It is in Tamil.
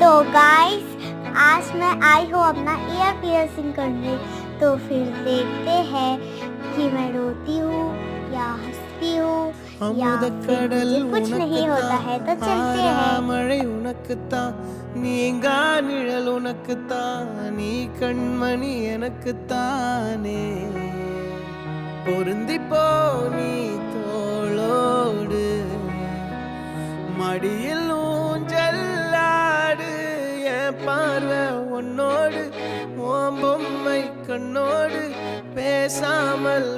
तो गाइस आज मैं आई हूँ अपना ईयर पियर्सिंग करने, तो फिर देखते हैं कि मैं रोती हूँ या हंसती हूँ या फिर मुझे कुछ नहीं होता है। तो चलते हैं। மழை உனக்குத்தான், நீங்கா நிழல் உனக்குத்தான், நீ கண்மணி எனக்குத்தானே. பொருந்திப்போ நீ தோளோடு, மடியில் ஊஞ்சல்லாடு, என் பார்வை உன்னோடு, உன் பொம்மை கண்ணோடு பேசாமல்